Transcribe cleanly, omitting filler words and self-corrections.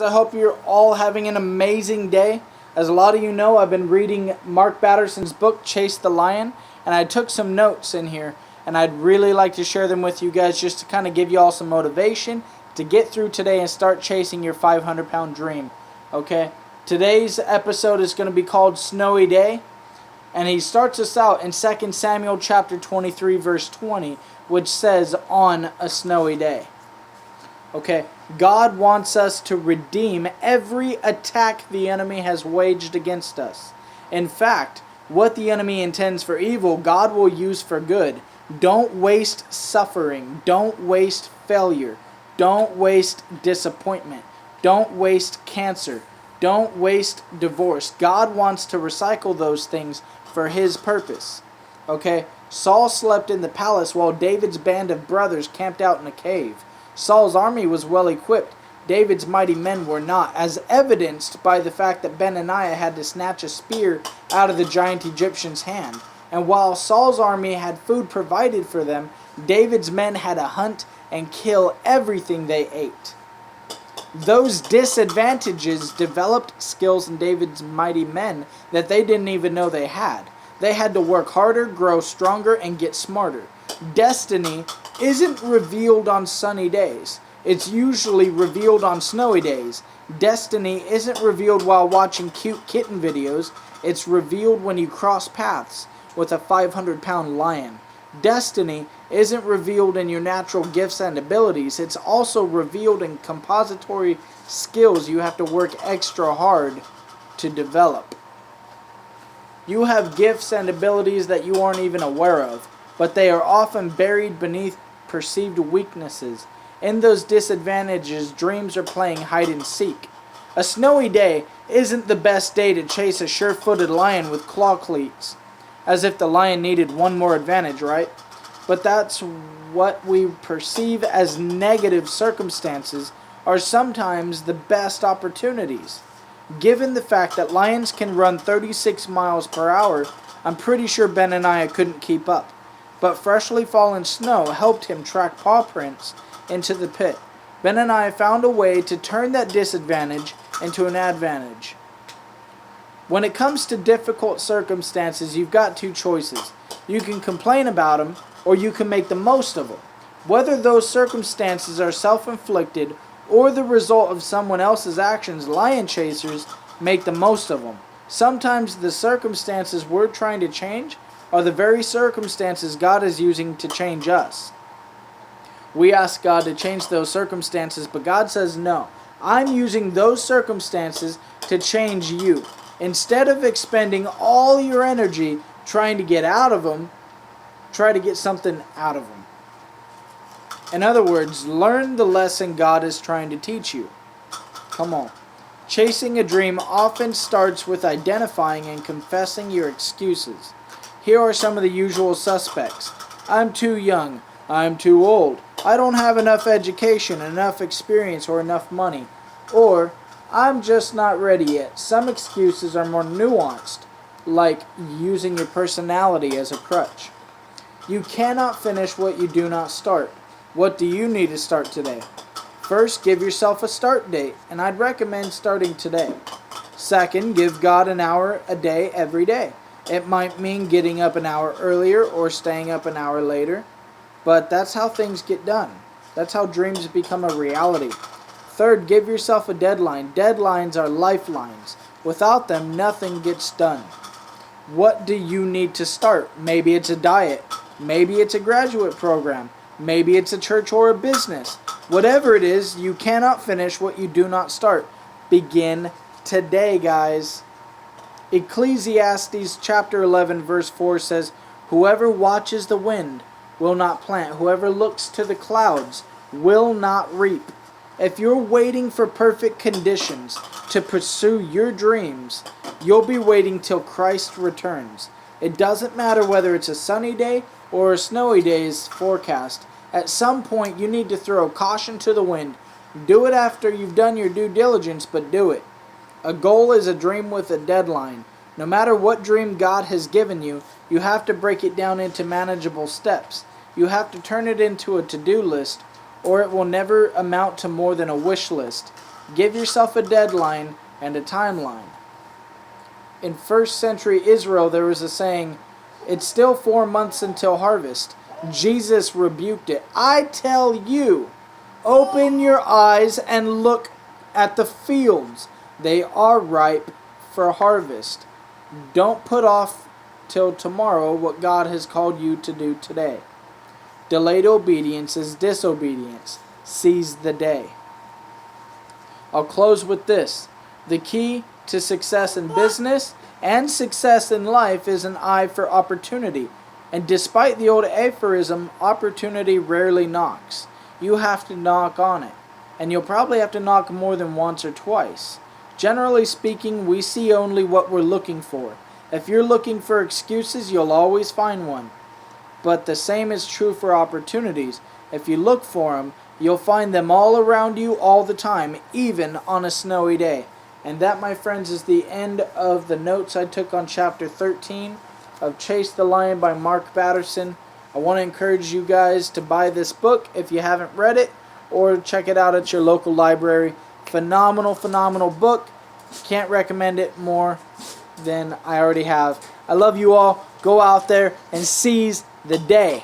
I hope you're all having an amazing day. As a lot of you know, I've been reading Mark Batterson's book, Chase the Lion, and I took some notes in here, and I'd really like to share them with you guys just to kind of give you all some motivation to get through today and start chasing your 500-pound dream. Okay? Today's episode is going to be called Snowy Day, and he starts us out in 2 Samuel chapter 23, verse 20, which says, "On a snowy day." Okay, God wants us to redeem every attack the enemy has waged against us. In fact, what the enemy intends for evil, God will use for good. Don't waste suffering. Don't waste failure. Don't waste disappointment. Don't waste cancer. Don't waste divorce. God wants to recycle those things for His purpose. Okay, Saul slept in the palace while David's band of brothers camped out in a cave. Saul's army was well equipped. David's mighty men were not, as evidenced by the fact that Benaiah had to snatch a spear out of the giant Egyptian's hand. And while Saul's army had food provided for them, David's men had to hunt and kill everything they ate. Those disadvantages developed skills in David's mighty men that they didn't even know they had. They had to work harder, grow stronger, and get smarter. Destiny isn't revealed on sunny days. It's usually revealed on snowy days. Destiny isn't revealed while watching cute kitten videos. It's revealed when you cross paths with a 500-pound lion. Destiny isn't revealed in your natural gifts and abilities. It's also revealed in compository skills you have to work extra hard to develop. You have gifts and abilities that you aren't even aware of, but they are often buried beneath perceived weaknesses. In those disadvantages, dreams are playing hide and seek. A snowy day isn't the best day to chase a sure-footed lion with claw cleats, as if the lion needed one more advantage, right? But that's what we perceive as negative circumstances are sometimes the best opportunities. Given the fact that lions can run 36 miles per hour, I'm pretty sure Benaiah couldn't keep up. But freshly fallen snow helped him track paw prints into the pit. Benaiah found a way to turn that disadvantage into an advantage. When it comes to difficult circumstances, you've got two choices. You can complain about them, or you can make the most of them. Whether those circumstances are self-inflicted or the result of someone else's actions, lion chasers make the most of them. Sometimes the circumstances we're trying to change are the very circumstances God is using to change us. We ask God to change those circumstances, but God says, no, I'm using those circumstances to change you. Instead of expending all your energy trying to get out of them, try to get something out of them. In other words, learn the lesson God is trying to teach you. Come on. Chasing a dream often starts with identifying and confessing your excuses. Here are some of the usual suspects. I'm too young. I'm too old. I don't have enough education, enough experience, or enough money. Or, I'm just not ready yet. Some excuses are more nuanced, like using your personality as a crutch. You cannot finish what you do not start. What do you need to start today? First, give yourself a start date, and I'd recommend starting today. Second, give God an hour a day every day. It might mean getting up an hour earlier or staying up an hour later, but that's how things get done. That's how dreams become a reality. Third, give yourself a deadline. Deadlines are lifelines. Without them, nothing gets done. What do you need to start? Maybe it's a diet. Maybe it's a graduate program. Maybe it's a church or a business. Whatever it is, you cannot finish what you do not start. Begin today, guys. Ecclesiastes chapter 11 verse 4 says, "Whoever watches the wind will not plant. Whoever looks to the clouds will not reap." If you're waiting for perfect conditions to pursue your dreams, you'll be waiting till Christ returns. It doesn't matter whether it's a sunny day or a snowy day's forecast. At some point, you need to throw caution to the wind. Do it after you've done your due diligence, but do it. A goal is a dream with a deadline. No matter what dream God has given you, you have to break it down into manageable steps. You have to turn it into a to-do list, or it will never amount to more than a wish list. Give yourself a deadline and a timeline. In first century Israel, there was a saying, "It's still 4 months until harvest." Jesus rebuked it. I tell you, open your eyes and look at the fields. They are ripe for harvest. Don't put off till tomorrow what God has called you to do today. Delayed obedience is disobedience. Seize the day. I'll close with this. The key to success in business and success in life is an eye for opportunity. And despite the old aphorism, opportunity rarely knocks. You have to knock on it. And you'll probably have to knock more than once or twice. Generally speaking, we see only what we're looking for. If you're looking for excuses, you'll always find one. But the same is true for opportunities. If you look for them, you'll find them all around you all the time, even on a snowy day. And that, my friends, is the end of the notes I took on chapter 13 of Chase the Lion by Mark Batterson. I want to encourage you guys to buy this book if you haven't read it, or check it out at your local library. Phenomenal, phenomenal book. Can't recommend it more than I already have. I love you all. Go out there and seize the day.